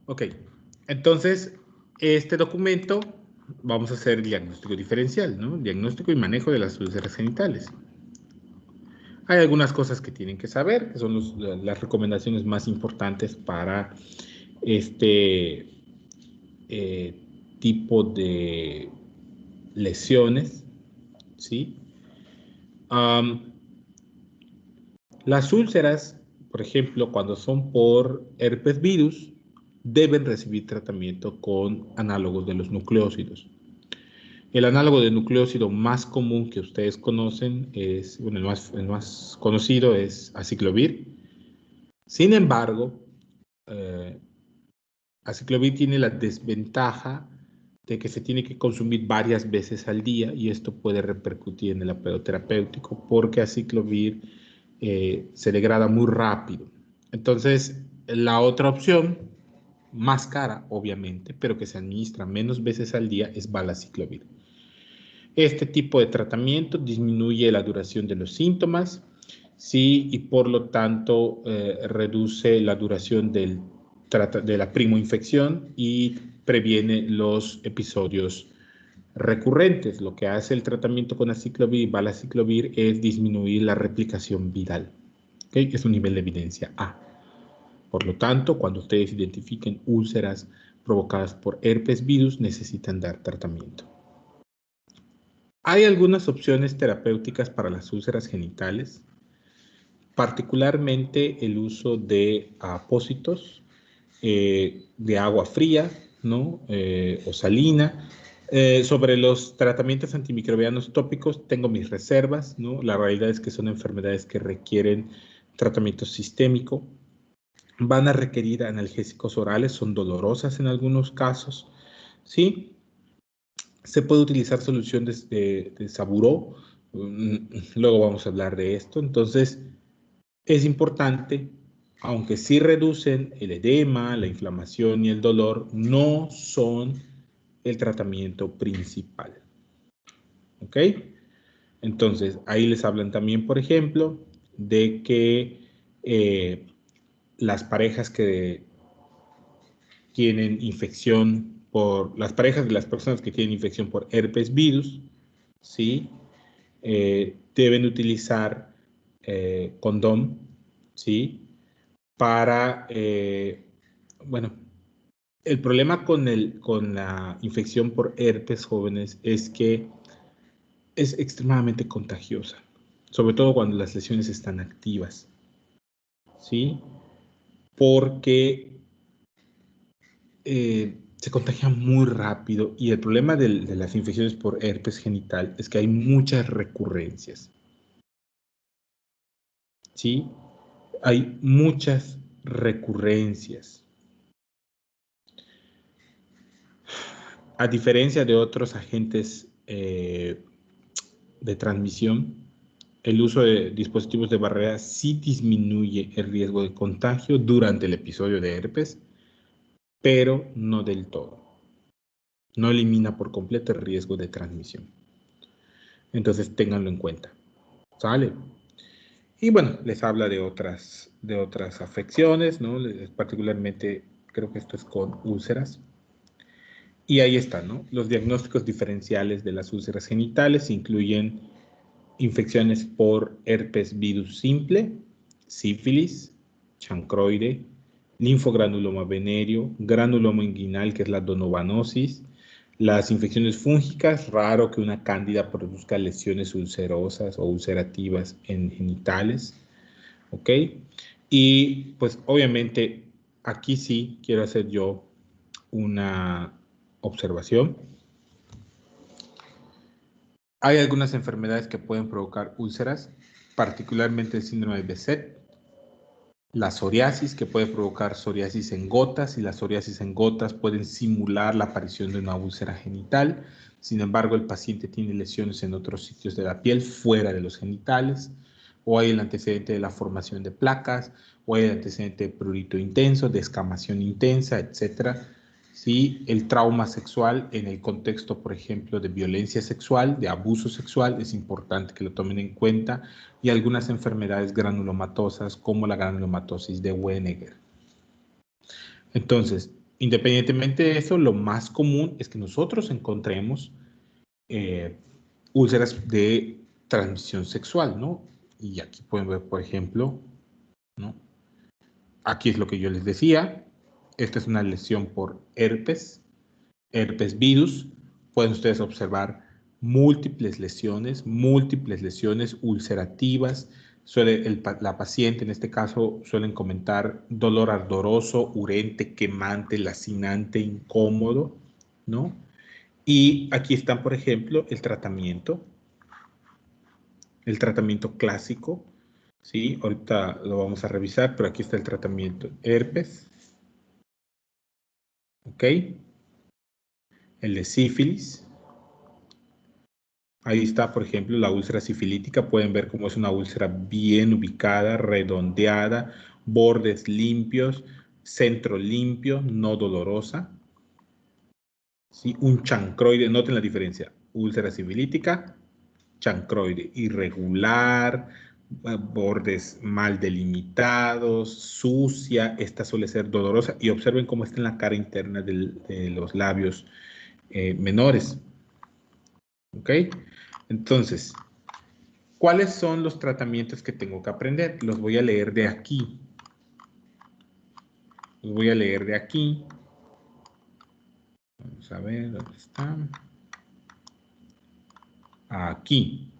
Ok, entonces, este documento vamos a hacer diagnóstico diferencial, ¿no? Diagnóstico y manejo de las úlceras genitales. Hay algunas cosas que tienen que saber, que son las recomendaciones más importantes para este tipo de lesiones, ¿sí? Las úlceras, por ejemplo, cuando son por herpes virus, deben recibir tratamiento con análogos de los nucleócidos. El análogo de nucleócido más común que ustedes conocen es, bueno, el más conocido es aciclovir. Sin embargo, aciclovir tiene la desventaja de que se tiene que consumir varias veces al día y esto puede repercutir en el apego terapéutico porque aciclovir se degrada muy rápido. Entonces, la otra opción, más cara obviamente, pero que se administra menos veces al día, es valaciclovir. Este tipo de tratamiento disminuye la duración de los síntomas, sí, y por lo tanto reduce la duración de la primoinfección y previene los episodios recurrentes. Lo que hace el tratamiento con aciclovir y valaciclovir es disminuir la replicación viral. ¿Okay? Es un nivel de evidencia A. Por lo tanto, cuando ustedes identifiquen úlceras provocadas por herpes virus, necesitan dar tratamiento. Hay algunas opciones terapéuticas para las úlceras genitales, particularmente el uso de apósitos de agua fría, ¿no? O salina. Sobre los tratamientos antimicrobianos tópicos tengo mis reservas, ¿no? La realidad es que son enfermedades que requieren tratamiento sistémico. Van a requerir analgésicos orales, son dolorosas en algunos casos, ¿sí? Se puede utilizar soluciones de Saburó, luego vamos a hablar de esto. Entonces, es importante, aunque sí reducen el edema, la inflamación y el dolor, no son el tratamiento principal. ¿Ok? Entonces, ahí les hablan también, por ejemplo, de que las parejas que tienen infección las parejas de las personas que tienen infección por herpes virus, ¿sí? Deben utilizar condón, ¿sí? Para, bueno, el problema con la infección por herpes, jóvenes, es que es extremadamente contagiosa, sobre todo cuando las lesiones están activas, ¿sí? Porque se contagia muy rápido y el problema de las infecciones por herpes genital es que hay muchas recurrencias, ¿sí? Hay muchas recurrencias. A diferencia de otros agentes de transmisión, el uso de dispositivos de barrera sí disminuye el riesgo de contagio durante el episodio de herpes, pero no del todo. No elimina por completo el riesgo de transmisión. Entonces, ténganlo en cuenta. ¿Sale? Y bueno, les habla de otras afecciones, ¿no? Particularmente, creo que esto es con úlceras. Y ahí están, ¿no? Los diagnósticos diferenciales de las úlceras genitales incluyen infecciones por herpes virus simple, sífilis, chancroide, linfogranuloma venéreo, granuloma inguinal, que es la donovanosis, las infecciones fúngicas, raro que una cándida produzca lesiones ulcerosas o ulcerativas en genitales, ¿ok? Y pues obviamente aquí sí quiero hacer yo una observación. Hay algunas enfermedades que pueden provocar úlceras, particularmente el síndrome de Behçet, la psoriasis, que puede provocar psoriasis en gotas, y las psoriasis en gotas pueden simular la aparición de una úlcera genital. Sin embargo, el paciente tiene lesiones en otros sitios de la piel fuera de los genitales, o hay el antecedente de la formación de placas, o hay el antecedente de prurito intenso, de escamación intensa, etcétera. ¿Sí? El trauma sexual en el contexto, por ejemplo, de violencia sexual, de abuso sexual, es importante que lo tomen en cuenta, y algunas enfermedades granulomatosas como la granulomatosis de Wenneger. Entonces, Independientemente de eso, lo más común es que nosotros encontremos úlceras de transmisión sexual, ¿no? Y aquí pueden ver, por ejemplo, ¿no? Aquí es lo que yo les decía. Esta es una lesión por herpes virus. Pueden ustedes observar múltiples lesiones ulcerativas. La paciente, en este caso, suelen comentar dolor ardoroso, urente, quemante, lacinante, incómodo, ¿no? Y aquí están, por ejemplo, el tratamiento clásico, ¿sí? Ahorita lo vamos a revisar, pero aquí está el tratamiento. Herpes, ¿ok? El de sífilis. Ahí está, por ejemplo, la úlcera sifilítica. Pueden ver cómo es una úlcera bien ubicada, redondeada, bordes limpios, centro limpio, no dolorosa. ¿Sí? Un chancroide, noten la diferencia. Úlcera sifilítica, chancroide irregular, bordes mal delimitados, sucia. Esta suele ser dolorosa. Y observen cómo está en la cara interna de los labios menores. ¿Ok? Entonces, ¿cuáles son los tratamientos que tengo que aprender? Los voy a leer de aquí. Vamos a ver, ¿dónde están? Aquí.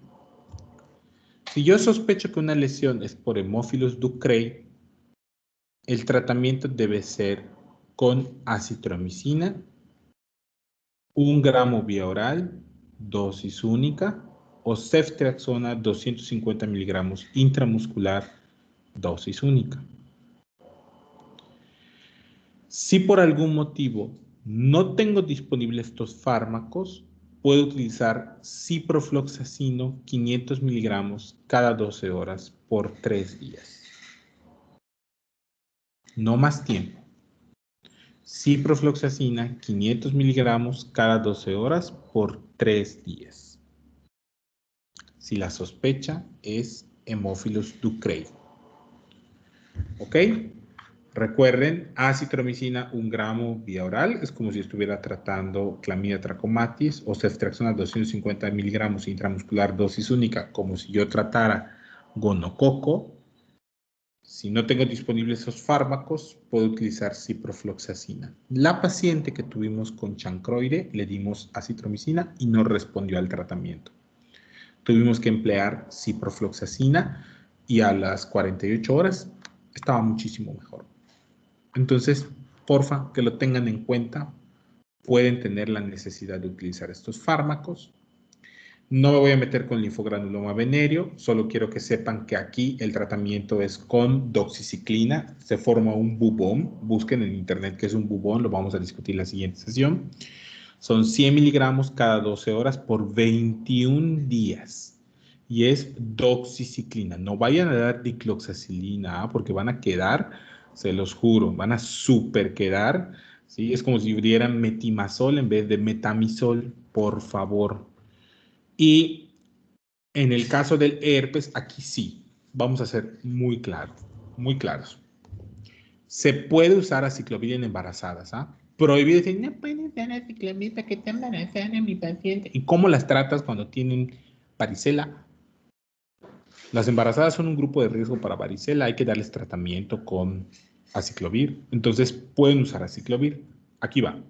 Si yo sospecho que una lesión es por Haemophilus ducreyi, el tratamiento debe ser con acitromicina, 1 gramo vía oral, dosis única, o ceftriaxona 250 miligramos intramuscular, dosis única. Si por algún motivo no tengo disponibles estos fármacos, puedo utilizar ciprofloxacino 500 miligramos cada 12 horas por 3 días. No más tiempo. Ciprofloxacina 500 miligramos cada 12 horas por 3 días. Si la sospecha es Haemophilus ducreyi. ¿Ok? Recuerden, acitromicina 1 gramo vía oral, es como si estuviera tratando Clamidia trachomatis, o ceftriaxona 250 miligramos intramuscular dosis única, como si yo tratara gonococo. Si no tengo disponibles esos fármacos, puedo utilizar ciprofloxacina. La paciente que tuvimos con chancroide, le dimos acitromicina y no respondió al tratamiento. Tuvimos que emplear ciprofloxacina y a las 48 horas estaba muchísimo mejor. Entonces, porfa, que lo tengan en cuenta. Pueden tener la necesidad de utilizar estos fármacos. No me voy a meter con linfogranuloma venéreo, solo quiero que sepan que aquí el tratamiento es con doxiciclina, se forma un bubón, busquen en internet qué es un bubón, lo vamos a discutir en la siguiente sesión. Son 100 miligramos cada 12 horas por 21 días y es doxiciclina. No vayan a dar dicloxacilina porque van a quedar, se los juro, van a super quedar, ¿sí? Es como si dieran metimazol en vez de metamisol, por favor. Y en el caso del herpes, aquí sí, vamos a ser muy claros, muy claros. Se puede usar aciclovir en embarazadas, ¿ah? Prohibido decir, no puedes dar aciclovir para que te embarazan a mi paciente. ¿Y cómo las tratas cuando tienen varicela? Las embarazadas son un grupo de riesgo para varicela, hay que darles tratamiento con aciclovir. Entonces pueden usar aciclovir. Aquí va.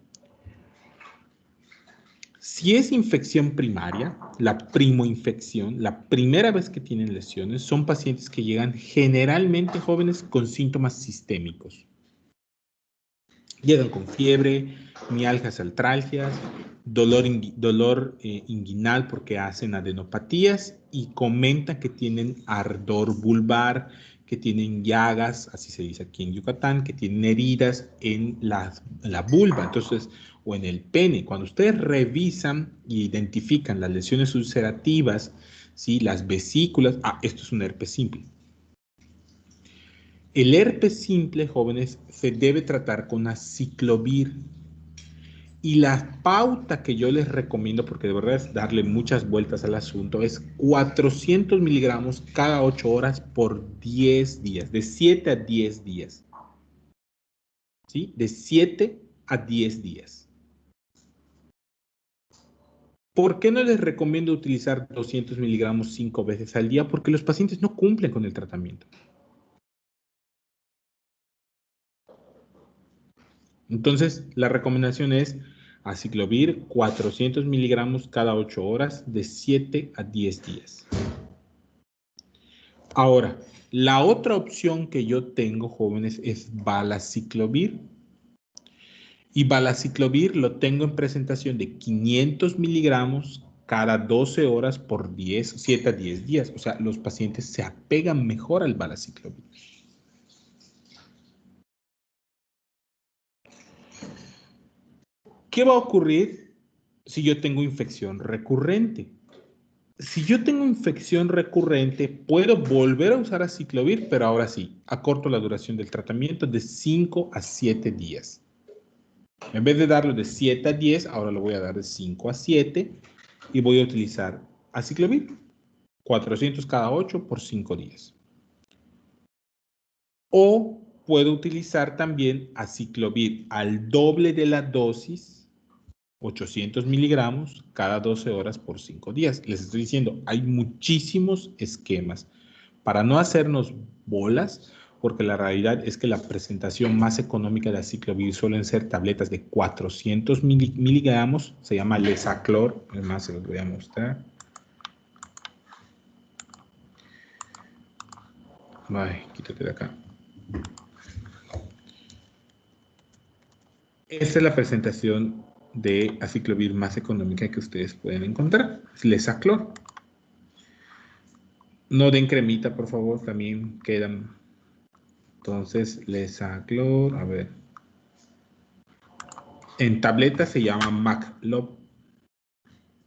Si es infección primaria, la primoinfección, la primera vez que tienen lesiones, son pacientes que llegan generalmente jóvenes con síntomas sistémicos. Llegan con fiebre, mialgias, artralgias, dolor inguinal porque hacen adenopatías y comentan que tienen ardor vulvar, que tienen llagas, así se dice aquí en Yucatán, que tienen heridas en la vulva, entonces, o en el pene. Cuando ustedes revisan e identifican las lesiones ulcerativas, ¿sí? Las vesículas, esto es un herpes simple. El herpes simple, jóvenes, se debe tratar con aciclovir. Y la pauta que yo les recomiendo, porque de verdad es darle muchas vueltas al asunto, es 400 miligramos cada 8 horas por 10 días, de 7 a 10 días. ¿Sí? De 7 a 10 días. ¿Por qué no les recomiendo utilizar 200 miligramos 5 veces al día? Porque los pacientes no cumplen con el tratamiento. Entonces, la recomendación es aciclovir 400 miligramos cada 8 horas de 7 a 10 días. Ahora, la otra opción que yo tengo, jóvenes, es valaciclovir. Y valaciclovir lo tengo en presentación de 500 miligramos cada 12 horas por 7 a 10 días. O sea, los pacientes se apegan mejor al valaciclovir. ¿Qué va a ocurrir si yo tengo infección recurrente? Si yo tengo infección recurrente, puedo volver a usar aciclovir, pero ahora sí, acorto la duración del tratamiento de 5 a 7 días. En vez de darlo de 7 a 10, ahora lo voy a dar de 5 a 7 y voy a utilizar aciclovir, 400 cada 8 por 5 días. O puedo utilizar también aciclovir al doble de la dosis, 800 miligramos cada 12 horas por 5 días. Les estoy diciendo, hay muchísimos esquemas. Para no hacernos bolas, porque la realidad es que la presentación más económica de aciclovir suelen ser tabletas de 400 miligramos, se llama Lesaclor, además se los voy a mostrar. Ay, quítate de acá. Esta es la presentación de aciclovir más económica que ustedes pueden encontrar, Lesaclor. No den cremita, por favor, también quedan. Entonces, Lesaclor, a ver. En tableta se llama Maclop.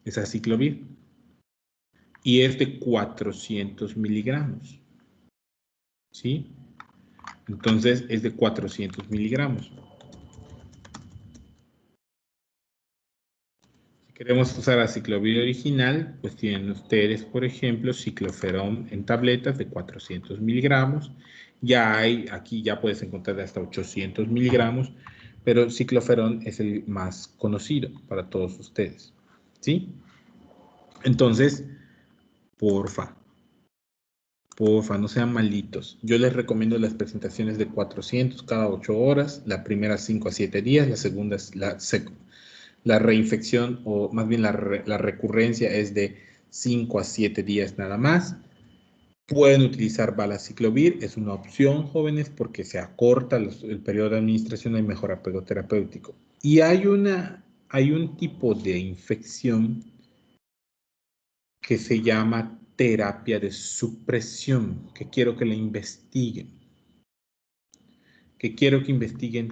Es aciclovir. Y es de 400 miligramos. ¿Sí? Entonces, es de 400 miligramos. Si queremos usar aciclovir original, pues tienen ustedes, por ejemplo, cicloferón en tabletas de 400 miligramos. Ya hay, aquí ya puedes encontrar hasta 800 miligramos, pero cicloferón es el más conocido para todos ustedes. ¿Sí? Entonces, porfa, no sean malitos. Yo les recomiendo las presentaciones de 400 cada 8 horas, la primera 5 a 7 días, la segunda es la reinfección, o más bien la recurrencia es de 5 a 7 días nada más. Pueden utilizar valaciclovir, es una opción, jóvenes, porque se acorta el periodo de administración, hay mejor apego terapéutico. Y hay un tipo de infección que se llama terapia de supresión, que quiero que la investiguen.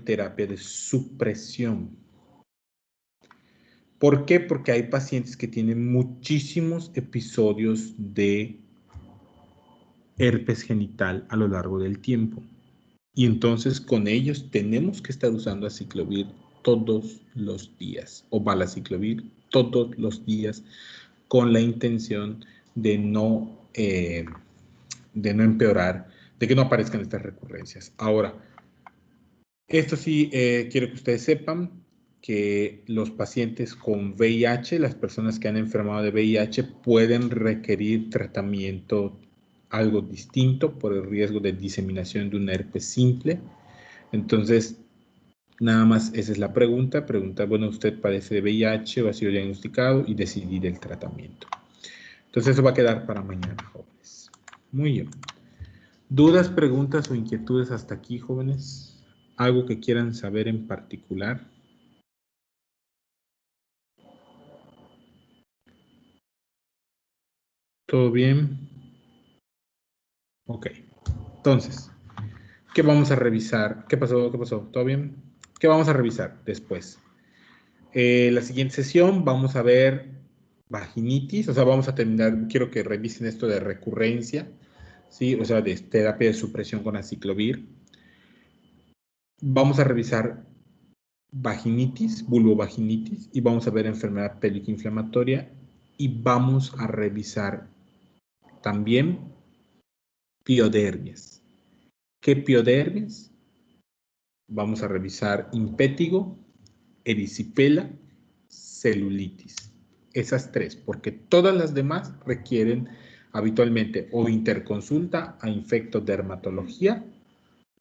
Terapia de supresión. ¿Por qué? Porque hay pacientes que tienen muchísimos episodios de herpes genital a lo largo del tiempo. Y entonces con ellos tenemos que estar usando aciclovir todos los días o valaciclovir todos los días con la intención de no empeorar, de que no aparezcan estas recurrencias. Ahora, esto sí, quiero que ustedes sepan que los pacientes con VIH, las personas que han enfermado de VIH, pueden requerir tratamiento algo distinto por el riesgo de diseminación de un herpes simple. Entonces, nada más esa es la pregunta. Bueno, ¿usted padece de VIH o ha sido diagnosticado? Y decidir el tratamiento. Entonces, eso va a quedar para mañana, jóvenes. Muy bien. ¿Dudas, preguntas o inquietudes hasta aquí, jóvenes? ¿Algo que quieran saber en particular? ¿Todo bien? Ok. Entonces, ¿qué vamos a revisar? ¿Qué pasó? ¿Todo bien? ¿Qué vamos a revisar después? La siguiente sesión vamos a ver vaginitis, o sea, vamos a terminar, quiero que revisen esto de recurrencia, ¿sí? O sea, de terapia de supresión con aciclovir. Vamos a revisar vaginitis, vulvovaginitis, y vamos a ver enfermedad pélvica inflamatoria, y vamos a revisar también piodermias. ¿Qué piodermias? Vamos a revisar impétigo erisipela, celulitis. Esas tres, porque todas las demás requieren habitualmente o interconsulta a infectodermatología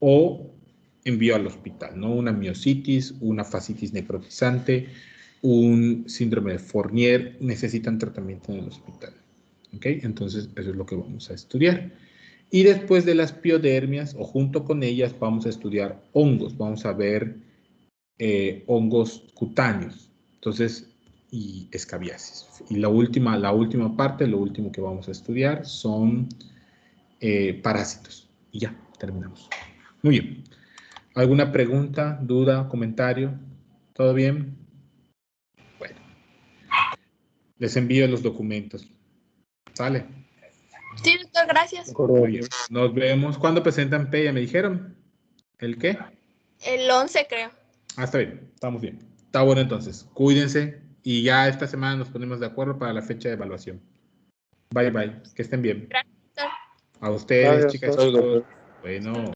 o envío al hospital, ¿no? Una miositis, una fascitis necrotizante, un síndrome de Fournier, necesitan tratamiento en el hospital. ¿Ok? Entonces, eso es lo que vamos a estudiar. Y después de las piodermias, o junto con ellas, vamos a estudiar hongos. Vamos a ver hongos cutáneos. Entonces, y escabiasis. Y la última parte, lo último que vamos a estudiar son parásitos. Y ya, terminamos. Muy bien. ¿Alguna pregunta, duda, comentario? ¿Todo bien? Bueno, les envío los documentos. ¿Sale? Sí, doctor, gracias. Muy bien. Nos vemos. ¿Cuándo presentan P? ¿Ya me dijeron? ¿El qué? El 11, creo. Ah, está bien. Estamos bien. Está bueno entonces. Cuídense y ya esta semana nos ponemos de acuerdo para la fecha de evaluación. Bye, bye. Que estén bien. Gracias, doctor. A ustedes, Gracias, chicas, chicos. Bueno.